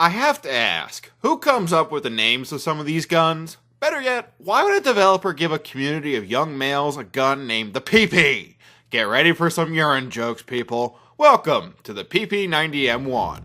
I have to ask, who comes up with the names of some of these guns? Better yet, why would a developer give a community of young males a gun named the PP? Get ready for some urine jokes, people. Welcome to the PP90M1.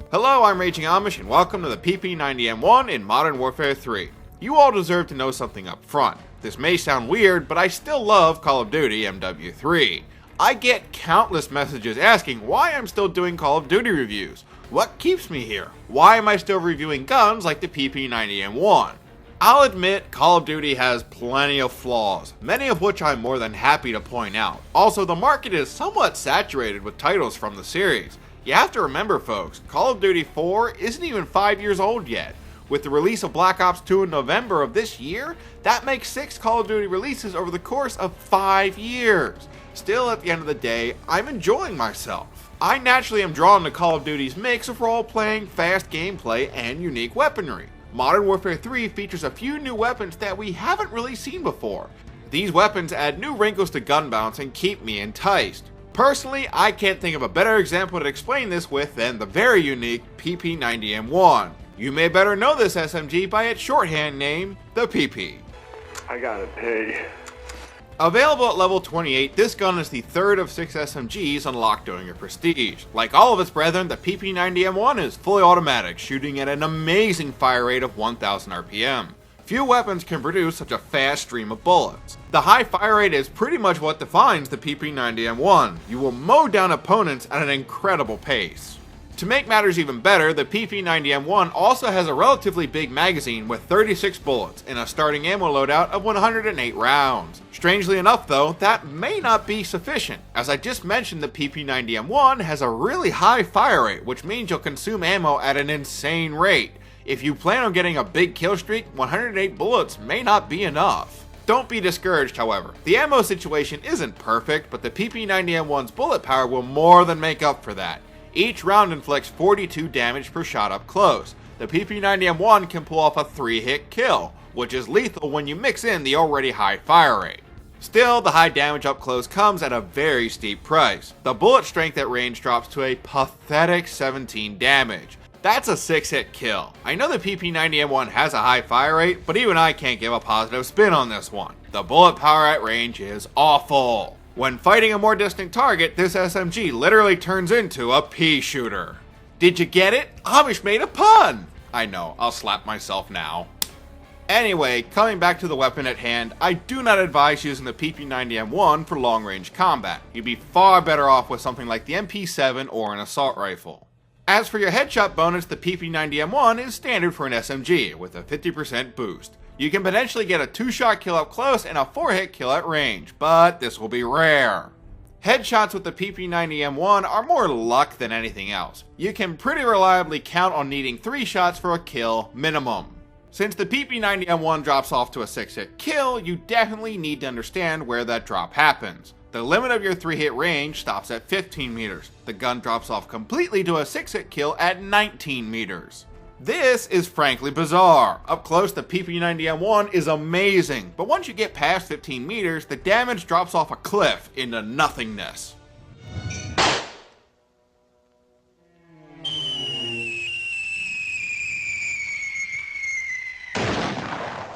Hello, I'm Raging Amish, and welcome to the PP90M1 in Modern Warfare 3. You all deserve to know something up front. This may sound weird, but I still love Call of Duty MW3. I get countless messages asking why I'm still doing Call of Duty reviews. What keeps me here? Why am I still reviewing guns like the PP90M1? I'll admit, Call of Duty has plenty of flaws, many of which I'm more than happy to point out. Also, the market is somewhat saturated with titles from the series. You have to remember, folks, Call of Duty 4 isn't even 5 years old yet. With the release of Black Ops 2 in November of this year, that makes 6 Call of Duty releases over the course of 5 years. Still, at the end of the day, I'm enjoying myself. I naturally am drawn to Call of Duty's mix of role-playing, fast gameplay, and unique weaponry. Modern Warfare 3 features a few new weapons that we haven't really seen before. These weapons add new wrinkles to gun balance and keep me enticed. Personally, I can't think of a better example to explain this with than the very unique PP90M1. You may better know this SMG by its shorthand name, the PP. I gotta pay. Available at level 28, this gun is the third of 6 SMGs unlocked during your prestige. Like all of its brethren, the PP90M1 is fully automatic, shooting at an amazing fire rate of 1000 RPM. Few weapons can produce such a fast stream of bullets. The high fire rate is pretty much what defines the PP90M1. You will mow down opponents at an incredible pace. To make matters even better, the PP90M1 also has a relatively big magazine with 36 bullets and a starting ammo loadout of 108 rounds. Strangely enough though, that may not be sufficient. As I just mentioned, the PP90M1 has a really high fire rate, which means you'll consume ammo at an insane rate. If you plan on getting a big kill streak, 108 bullets may not be enough. Don't be discouraged, however. The ammo situation isn't perfect, but the PP90M1's bullet power will more than make up for that. Each round inflicts 42 damage per shot up close. The PP90M1 can pull off a 3-hit kill, which is lethal when you mix in the already high fire rate. Still, the high damage up close comes at a very steep price. The bullet strength at range drops to a pathetic 17 damage. That's a 6-hit kill. I know the PP90M1 has a high fire rate, but even I can't give a positive spin on this one. The bullet power at range is awful. When fighting a more distant target, this SMG literally turns into a pea shooter. Did you get it? Amish made a pun! I know, I'll slap myself now. Anyway, coming back to the weapon at hand, I do not advise using the PP90M1 for long-range combat. You'd be far better off with something like the MP7 or an assault rifle. As for your headshot bonus, the PP90M1 is standard for an SMG, with a 50% boost. You can potentially get a 2-shot kill up close and a 4-hit kill at range, but this will be rare. Headshots with the PP90M1 are more luck than anything else. You can pretty reliably count on needing 3 shots for a kill minimum. Since the PP90M1 drops off to a 6-hit kill, you definitely need to understand where that drop happens. The limit of your 3-hit range stops at 15 meters. The gun drops off completely to a 6-hit kill at 19 meters. This is frankly bizarre. Up close, the PP90M1 is amazing, but once you get past 15 meters, the damage drops off a cliff into nothingness.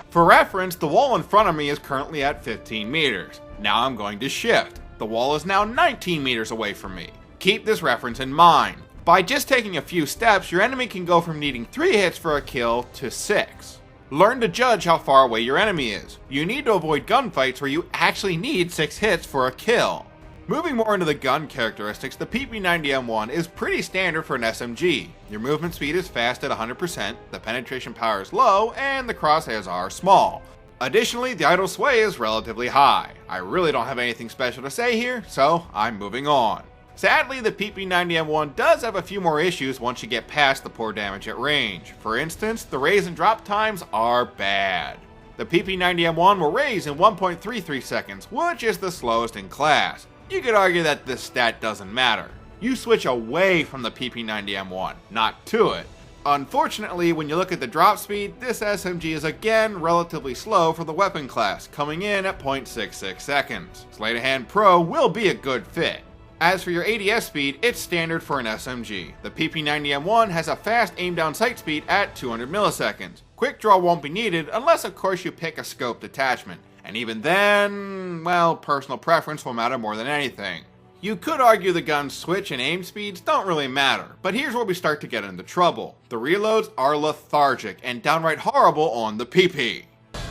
For reference, the wall in front of me is currently at 15 meters. Now I'm going to shift. The wall is now 19 meters away from me. Keep this reference in mind. By just taking a few steps, your enemy can go from needing 3 hits for a kill to 6. Learn to judge how far away your enemy is. You need to avoid gunfights where you actually need 6 hits for a kill. Moving more into the gun characteristics, the PP90M1 is pretty standard for an SMG. Your movement speed is fast at 100%, the penetration power is low, and the crosshairs are small. Additionally, the idle sway is relatively high. I really don't have anything special to say here, so I'm moving on. Sadly, the PP90M1 does have a few more issues once you get past the poor damage at range. For instance, the raise and drop times are bad. The PP90M1 will raise in 1.33 seconds, which is the slowest in class. You could argue that this stat doesn't matter. You switch away from the PP90M1, not to it. Unfortunately, when you look at the drop speed, this SMG is again relatively slow for the weapon class, coming in at 0.66 seconds. Sleight of Hand Pro will be a good fit. As for your ADS speed, it's standard for an SMG. The PP90M1 has a fast aim down sight speed at 200 milliseconds. Quick draw won't be needed unless of course you pick a scoped attachment. And even then, well, personal preference will matter more than anything. You could argue the gun's switch and aim speeds don't really matter, but here's where we start to get into trouble. The reloads are lethargic and downright horrible on the PP.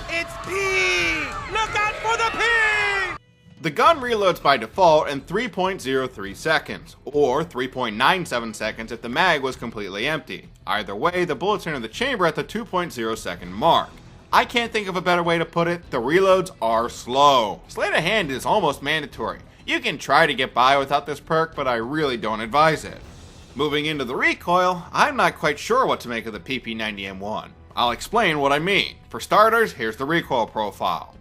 It's P! Look out for the P! The gun reloads by default in 3.03 seconds, or 3.97 seconds if the mag was completely empty. Either way, the bullets enter the chamber at the 2.0 second mark. I can't think of a better way to put it, the reloads are slow. Sleight of hand is almost mandatory. You can try to get by without this perk, but I really don't advise it. Moving into the recoil, I'm not quite sure what to make of the PP90M1. I'll explain what I mean. For starters, here's the recoil profile.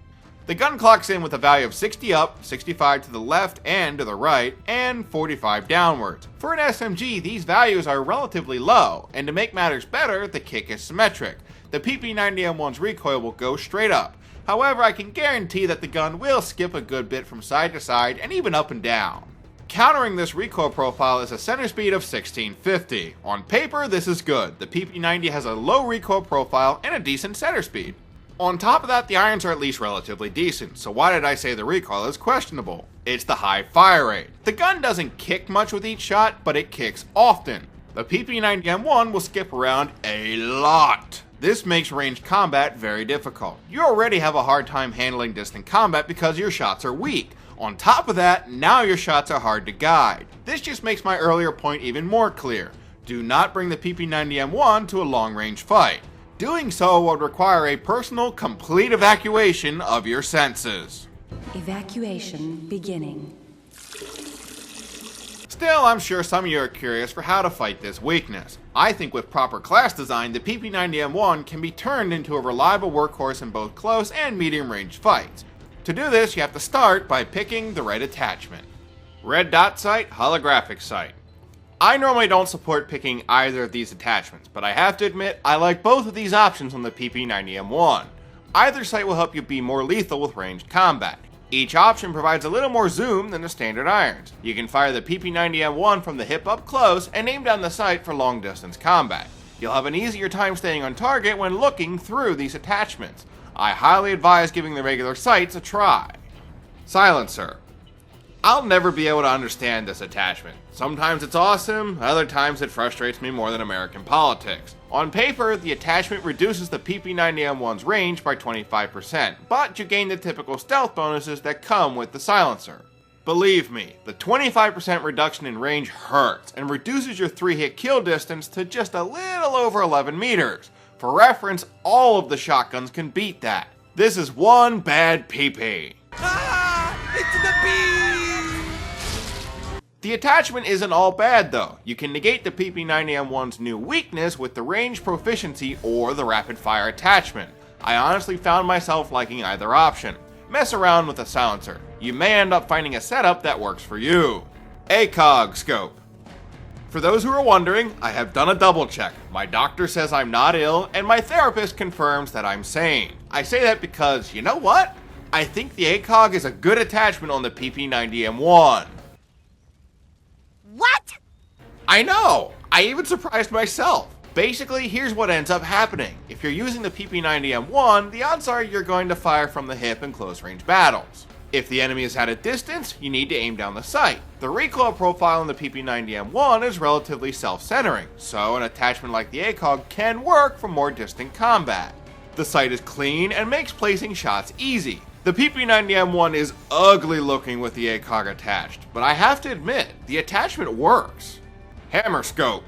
The gun clocks in with a value of 60 up, 65 to the left and to the right, and 45 downwards. For an SMG, these values are relatively low, and to make matters better, the kick is symmetric. The PP90M1's recoil will go straight up. However, I can guarantee that the gun will skip a good bit from side to side and even up and down. Countering this recoil profile is a center speed of 1650. On paper, this is good. The PP90 has a low recoil profile and a decent center speed. On top of that, the irons are at least relatively decent, so why did I say the recoil is questionable? It's the high fire rate. The gun doesn't kick much with each shot, but it kicks often. The PP90M1 will skip around a lot. This makes ranged combat very difficult. You already have a hard time handling distant combat because your shots are weak. On top of that, now your shots are hard to guide. This just makes my earlier point even more clear. Do not bring the PP90M1 to a long-range fight. Doing so would require a personal, complete evacuation of your senses. Evacuation beginning. Still, I'm sure some of you are curious for how to fight this weakness. I think with proper class design, the PP90M1 can be turned into a reliable workhorse in both close and medium range fights. To do this, you have to start by picking the right attachment. Red dot sight, holographic sight. I normally don't support picking either of these attachments, but I have to admit I like both of these options on the PP90M1. Either sight will help you be more lethal with ranged combat. Each option provides a little more zoom than the standard irons. You can fire the PP90M1 from the hip up close and aim down the sight for long distance combat. You'll have an easier time staying on target when looking through these attachments. I highly advise giving the regular sights a try. Silencer. I'll never be able to understand this attachment. Sometimes it's awesome, other times it frustrates me more than American politics. On paper, the attachment reduces the PP90M1's range by 25%, but you gain the typical stealth bonuses that come with the silencer. Believe me, the 25% reduction in range hurts and reduces your 3-hit kill distance to just a little over 11 meters. For reference, all of the shotguns can beat that. This is one bad PP. It's the P! The attachment isn't all bad though. You can negate the PP90M1's new weakness with the range proficiency or the rapid fire attachment. I honestly found myself liking either option. Mess around with a silencer. You may end up finding a setup that works for you. ACOG scope. For those who are wondering, I have done a double check. My doctor says I'm not ill, and my therapist confirms that I'm sane. I say that because, you know what? I think the ACOG is a good attachment on the PP90M1. What? I know! I even surprised myself. Basically, here's what ends up happening. If you're using the PP90M1, the odds are you're going to fire from the hip in close range battles. If the enemy is at a distance, you need to aim down the sight. The recoil profile in the PP90M1 is relatively self-centering, so an attachment like the ACOG can work for more distant combat. The sight is clean and makes placing shots easy. The PP90M1 is ugly looking with the ACOG attached, but I have to admit, the attachment works. Hammer scope.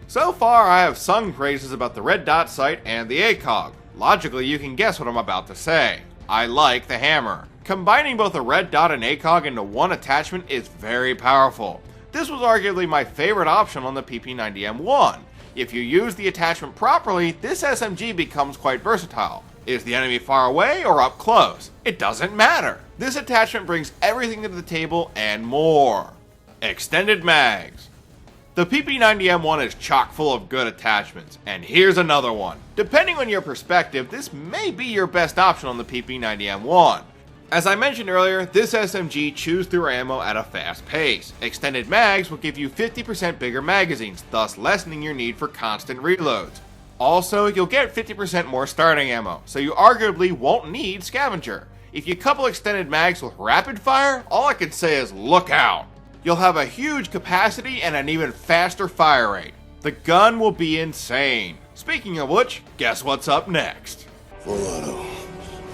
So far, I have sung praises about the red dot sight and the ACOG. Logically, you can guess what I'm about to say. I like the hammer. Combining both a red dot and ACOG into one attachment is very powerful. This was arguably my favorite option on the PP90M1. If you use the attachment properly, this SMG becomes quite versatile. Is the enemy far away or up close? It doesn't matter. This attachment brings everything to the table and more. Extended mags. The PP90M1 is chock full of good attachments, and here's another one. Depending on your perspective, this may be your best option on the PP90M1. As I mentioned earlier, this SMG chews through ammo at a fast pace. Extended mags will give you 50% bigger magazines, thus lessening your need for constant reloads. Also, you'll get 50% more starting ammo, so you arguably won't need scavenger. If you couple extended mags with rapid fire, all I can say is look out. You'll have a huge capacity and an even faster fire rate. The gun will be insane. Speaking of which, guess what's up next? Full auto.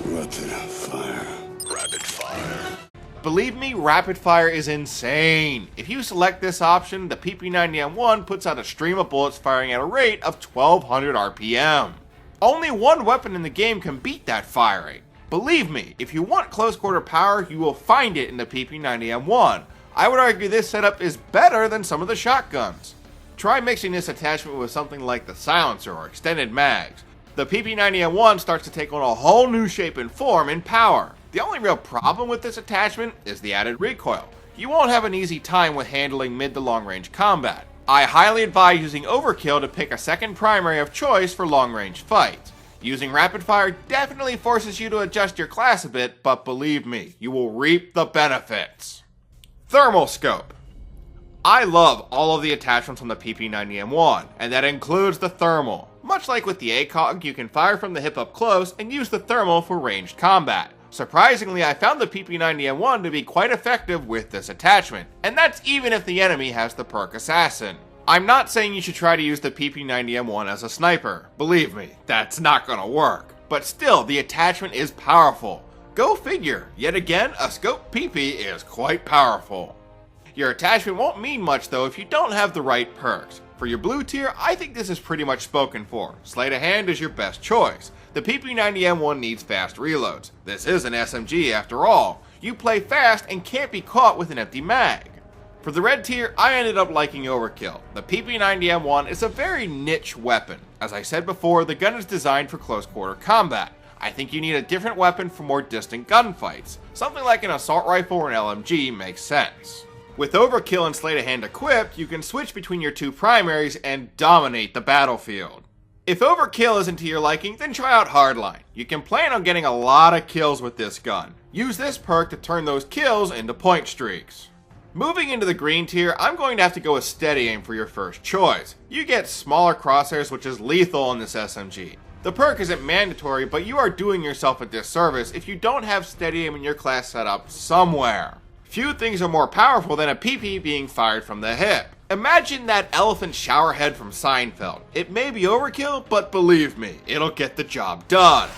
Rapid fire. Rapid fire. Believe me, rapid fire is insane. If you select this option, the PP90M1 puts out a stream of bullets firing at a rate of 1200 RPM. Only one weapon in the game can beat that fire rate. Believe me, if you want close quarter power, you will find it in the PP90M1. I would argue this setup is better than some of the shotguns. Try mixing this attachment with something like the silencer or extended mags. The PP90M1 starts to take on a whole new shape and form in power. The only real problem with this attachment is the added recoil. You won't have an easy time with handling mid to long range combat. I highly advise using overkill to pick a second primary of choice for long range fights. Using rapid fire definitely forces you to adjust your class a bit, but believe me, you will reap the benefits. Thermal scope. I love all of the attachments on the PP90M1, and that includes the thermal. Much like with the ACOG, you can fire from the hip up close and use the thermal for ranged combat. Surprisingly, I found the PP90M1 to be quite effective with this attachment, and that's even if the enemy has the perk Assassin. I'm not saying you should try to use the PP90M1 as a sniper. Believe me, that's not gonna work. But still, the attachment is powerful. Go figure, yet again, a scope PP is quite powerful. Your attachment won't mean much though if you don't have the right perks. For your blue tier, I think this is pretty much spoken for. Sleight of hand is your best choice. The PP90M1 needs fast reloads. This is an SMG after all. You play fast and can't be caught with an empty mag. For the red tier, I ended up liking overkill. The PP90M1 is a very niche weapon. As I said before, the gun is designed for close quarter combat. I think you need a different weapon for more distant gunfights. Something like an assault rifle or an LMG makes sense. With overkill and sleight of hand equipped, you can switch between your two primaries and dominate the battlefield. If overkill isn't to your liking, then try out hardline. You can plan on getting a lot of kills with this gun. Use this perk to turn those kills into point streaks. Moving into the green tier, I'm going to have to go with steady aim for your first choice. You get smaller crosshairs, which is lethal on this SMG. The perk isn't mandatory, but you are doing yourself a disservice if you don't have steady aim in your class set up somewhere. Few things are more powerful than a PP being fired from the hip. Imagine that elephant shower head from Seinfeld. It may be overkill, but believe me, it'll get the job done.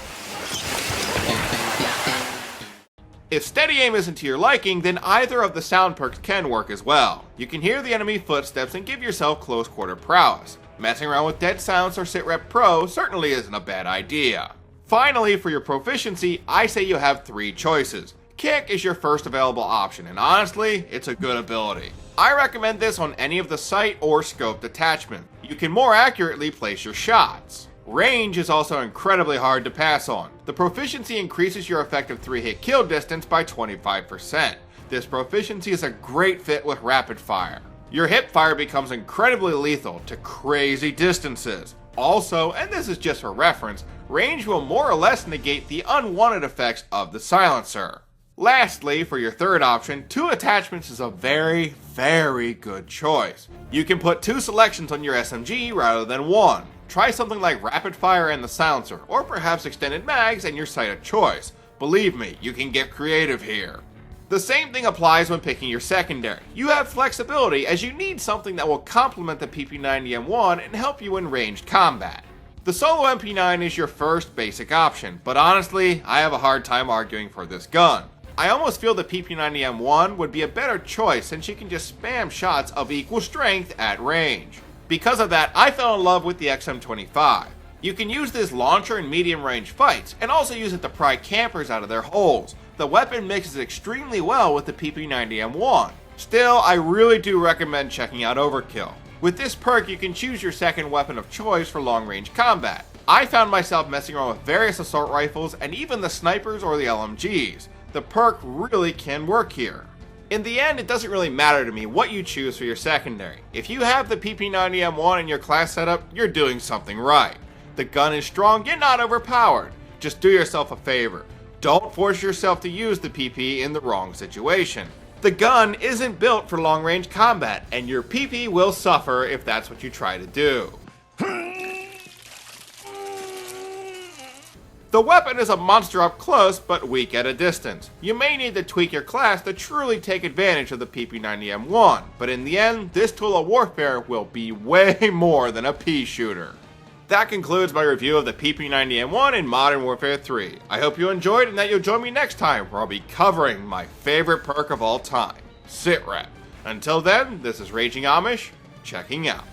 If steady aim isn't to your liking, then either of the sound perks can work as well. You can hear the enemy footsteps and give yourself close quarter prowess. Messing around with Dead Silence or Sitrep Pro certainly isn't a bad idea. Finally, for your proficiency, I say you have three choices. Kick is your first available option, and honestly, it's a good ability. I recommend this on any of the sight or scoped attachment. You can more accurately place your shots. Range is also incredibly hard to pass on. The proficiency increases your effective 3-hit kill distance by 25%. This proficiency is a great fit with rapid fire. Your hip fire becomes incredibly lethal to crazy distances. Also, and this is just for reference, range will more or less negate the unwanted effects of the silencer. Lastly, for your third option, 2 attachments is a very, very good choice. You can put 2 selections on your SMG rather than 1. Try something like rapid fire and the silencer, or perhaps extended mags and your sight of choice. Believe me, you can get creative here. The same thing applies when picking your secondary. You have flexibility as you need something that will complement the PP90M1 and help you in ranged combat. The solo MP9 is your first basic option, but honestly, I have a hard time arguing for this gun. I almost feel the PP90M1 would be a better choice since you can just spam shots of equal strength at range. Because of that, I fell in love with the XM25. You can use this launcher in medium range fights, and also use it to pry campers out of their holes. The weapon mixes extremely well with the PP90M1. Still, I really do recommend checking out Overkill. With this perk, you can choose your second weapon of choice for long range combat. I found myself messing around with various assault rifles and even the snipers or the LMGs. The perk really can work here. In the end, it doesn't really matter to me what you choose for your secondary. If you have the PP90M1 in your class setup, you're doing something right. The gun is strong yet not overpowered. Just do yourself a favor. Don't force yourself to use the PP in the wrong situation. The gun isn't built for long-range combat, and your PP will suffer if that's what you try to do. The weapon is a monster up close, but weak at a distance. You may need to tweak your class to truly take advantage of the PP90M1, but in the end, this tool of warfare will be way more than a pea shooter. That concludes my review of the PP90M1 in Modern Warfare 3. I hope you enjoyed and that you'll join me next time, where I'll be covering my favorite perk of all time, Sit Rep. Until then, this is Raging Amish, checking out.